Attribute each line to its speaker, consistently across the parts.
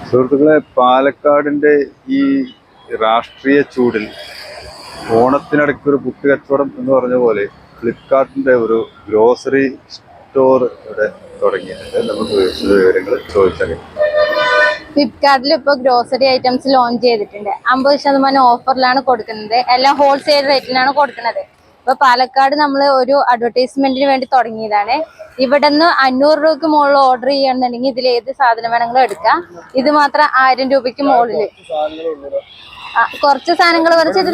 Speaker 1: സുഹൃത്തുക്കളെ, പാലക്കാടിന്റെ ഈ രാഷ്ട്രീയ ചൂടിൽ ഓണത്തിനിടയ്ക്ക് ഒരു കുട്ടിക്കച്ചവടം എന്ന് പറഞ്ഞ പോലെ ഫ്ലിപ്കാർട്ടിന്റെ ഒരു ഗ്രോസറി സ്റ്റോർ ഇവിടെ തുടങ്ങിയിട്ടുണ്ട്. നമുക്ക് വിവരങ്ങൾ ചോദിച്ചാൽ
Speaker 2: ഫ്ലിപ്കാർട്ടിൽ ഇപ്പോൾ ഗ്രോസറി ഐറ്റംസ് ലോഞ്ച് ചെയ്തിട്ടുണ്ട്. 50% ഓഫറിലാണ് കൊടുക്കുന്നത്. എല്ലാം ഹോൾസെയിൽ റേറ്റിലാണ് കൊടുക്കുന്നത്. ഇപ്പൊ പാലക്കാട് നമ്മൾ ഒരു അഡ്വർടൈസ്മെന്റിന് വേണ്ടി തുടങ്ങിയതാണ്. ഇവിടെ നിന്ന് 500 രൂപയ്ക്ക് മുകളിൽ ഓർഡർ ചെയ്യുകയാണെന്നുണ്ടെങ്കിൽ ഇതിൽ ഏത് സാധനം വേണമെങ്കിലും എടുക്കാം. ഇത് മാത്രം 1000 രൂപയ്ക്ക് മുകളിൽ കുറച്ച് സാധനങ്ങൾ പറിച്ചിട്ട്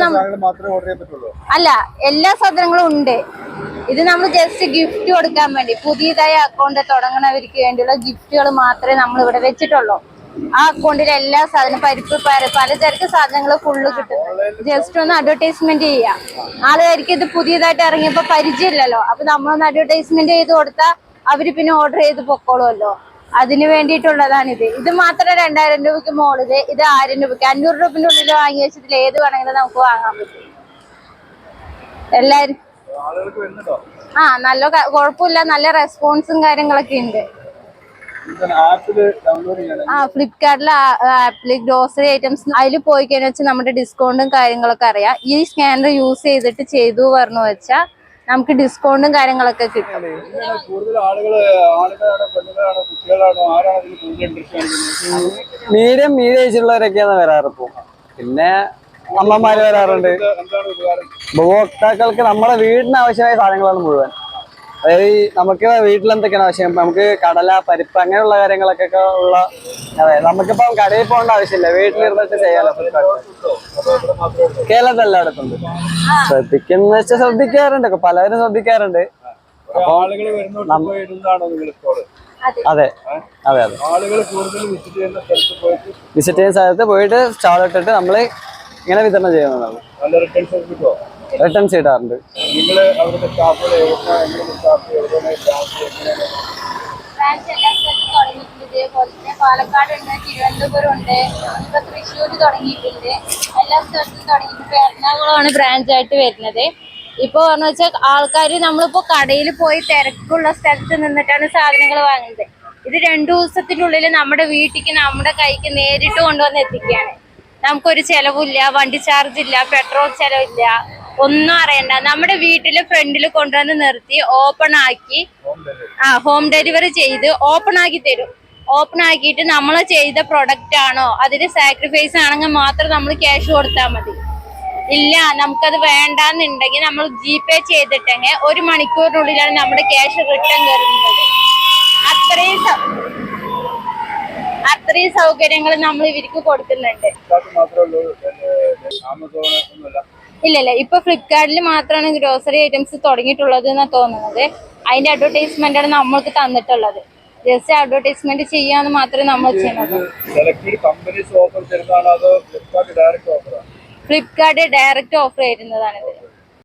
Speaker 2: അല്ല, എല്ലാ സാധനങ്ങളും ഉണ്ട്. ഇത് നമ്മൾ ജസ്റ്റ് ഗിഫ്റ്റ് കൊടുക്കാൻ വേണ്ടി പുതിയതായി അക്കൗണ്ട് തുടങ്ങുന്നവർക്ക് വേണ്ടിയുള്ള ഗിഫ്റ്റുകൾ മാത്രമേ നമ്മൾ ഇവിടെ വെച്ചിട്ടുള്ളൂ. ആ അക്കൗണ്ടിൽ എല്ലാ സാധനം പരിപ്പ് പലചരക്ക് സാധനങ്ങൾ ഫുള്ള് കിട്ടും. ജസ്റ്റ് ഒന്ന് അഡ്വർടൈസ്മെന്റ് ചെയ്യാം. ആളുകാർക്ക് ഇത് പുതിയതായിട്ട് ഇറങ്ങിയപ്പോ പരിചയമില്ലല്ലോ. അപ്പൊ നമ്മളൊന്ന് അഡ്വർടൈസ്മെന്റ് ചെയ്ത് കൊടുത്താൽ അവര് പിന്നെ ഓർഡർ ചെയ്ത് പൊക്കോളുമല്ലോ. അതിന് വേണ്ടിയിട്ടുള്ളതാണിത്. ഇത് മാത്രം 2000 രൂപയ്ക്ക് മുകളില്, ഇത് 1000 രൂപയ്ക്ക് 500 രൂപന്റെ ഉള്ളിൽ വാങ്ങി വെച്ചതിൽ ഏത് വേണമെങ്കിലും നമുക്ക് വാങ്ങാൻ പറ്റും. എല്ലാരും നല്ല കുഴപ്പമില്ല, നല്ല റെസ്പോൺസും കാര്യങ്ങളൊക്കെ ഉണ്ട്. ഫ്ലിപ്കാർട്ടിലെ ആപ്പില് ഗ്രോസറി ഐറ്റംസ് അതിൽ പോയി കഴിഞ്ഞാൽ വെച്ചാൽ നമ്മുടെ ഡിസ്കൗണ്ടും കാര്യങ്ങളൊക്കെ അറിയാം. ഈ സ്കാനർ യൂസ് ചെയ്തിട്ട് ചെയ്തു പറഞ്ഞു വെച്ചാൽ നമുക്ക് ഡിസ്കൗണ്ടും കാര്യങ്ങളൊക്കെ കിട്ടും.
Speaker 3: മീഡിയം ഏജിലുള്ളവരൊക്കെയാണ് വരാറ്. ഇപ്പൊ പിന്നെ അമ്മമാര് വരാറുണ്ട്. ഉപഭോക്താക്കൾക്ക് നമ്മുടെ വീടിന് ആവശ്യമായ സാധനങ്ങളാണ് മുഴുവൻ. അതായത് നമുക്ക് വീട്ടിലെന്തൊക്കെയാണ് ആവശ്യം, നമുക്ക് കടല, പരിപ്പ് അങ്ങനെയുള്ള കാര്യങ്ങളൊക്കെ ഉള്ള. അതെ, നമുക്കിപ്പം കടയിൽ പോകേണ്ട ആവശ്യമില്ല, വീട്ടിലിരുന്നിട്ട് ചെയ്യാലോ. കേരളത്തിൽ എല്ലായിടത്തും ഉണ്ട്. ശ്രദ്ധിക്കുന്ന വെച്ചാൽ ശ്രദ്ധിക്കാറുണ്ട്, പലരും ശ്രദ്ധിക്കാറുണ്ട്. അതെ അതെ അതെ വിസിറ്റ് ചെയ്യുന്ന സ്ഥലത്ത് പോയിട്ട് സ്റ്റാൾ ഇട്ടിട്ട് നമ്മള് ഇങ്ങനെ വിതരണം ചെയ്യുന്നതാണ്. റിട്ടേൺസ് കിട്ടാറുണ്ട്.
Speaker 2: പാലക്കാട് ഉണ്ട്, തിരുവനന്തപുരം ഉണ്ട്, ഇപ്പൊ തൃശ്ശൂര് തുടങ്ങിയിട്ടുണ്ട്. എല്ലാ സ്ഥലത്തും തുടങ്ങിയിട്ട് എറണാകുളമാണ് ബ്രാഞ്ച് ആയിട്ട് വരുന്നത്. ഇപ്പൊ പറഞ്ഞു വെച്ചാൽ ആൾക്കാര് നമ്മളിപ്പോ കടയിൽ പോയി തിരക്കുള്ള സ്ഥലത്ത് നിന്നിട്ടാണ് സാധനങ്ങൾ വാങ്ങുന്നത്. ഇത് 2 ദിവസത്തിനുള്ളിൽ നമ്മുടെ വീട്ടിലേക്ക് നമ്മുടെ കൈക്ക് നേരിട്ട് കൊണ്ടുവന്ന് എത്തിക്കുകയാണ്. നമുക്കൊരു ചെലവില്ല, വണ്ടി ചാർജ് ഇല്ല, പെട്രോൾ ചെലവില്ല, ഒന്നും അറിയണ്ട. നമ്മുടെ വീട്ടില് ഫ്രണ്ടിൽ കൊണ്ടുവന്ന് നിർത്തി ഓപ്പൺ ആക്കി ഹോം ഡെലിവറി ചെയ്ത് ഓപ്പൺ ആക്കി തരും. ഓപ്പൺ ആക്കിയിട്ട് നമ്മൾ ചെയ്ത പ്രൊഡക്റ്റ് ആണോ, അതിന് സാക്രിഫൈസ് ആണെങ്കിൽ മാത്രം നമ്മൾ ക്യാഷ് കൊടുത്താൽ മതി. ഇല്ല, നമുക്കത് വേണ്ടാന്നുണ്ടെങ്കിൽ നമ്മൾ ജിപേ ചെയ്തിട്ടെങ്കിൽ 1 മണിക്കൂറിനുള്ളിലാണ് നമ്മുടെ ക്യാഷ് റിട്ടേൺ കയറുന്നത്. അത്രയും സൗകര്യങ്ങൾ നമ്മൾ ഇവർക്ക് കൊടുക്കുന്നുണ്ട്. ഇല്ല, ഇപ്പൊ ഫ്ലിപ്കാർട്ടിൽ മാത്രമാണ് ഗ്രോസറി ഐറ്റംസ് തുടങ്ങിയിട്ടുള്ളത് എന്നാണ് തോന്നുന്നത്. അതിന്റെ അഡ്വർടൈസ്മെന്റ് ആണ് നമ്മൾക്ക് തന്നിട്ടുള്ളത്. ജസ്റ്റ് അഡ്വർടൈസ്മെന്റ് ചെയ്യാന്ന് മാത്രമേ നമ്മൾ ചെയ്യുന്നത്. Flipkart direct offer ചെയ്യുന്നതാണിത്.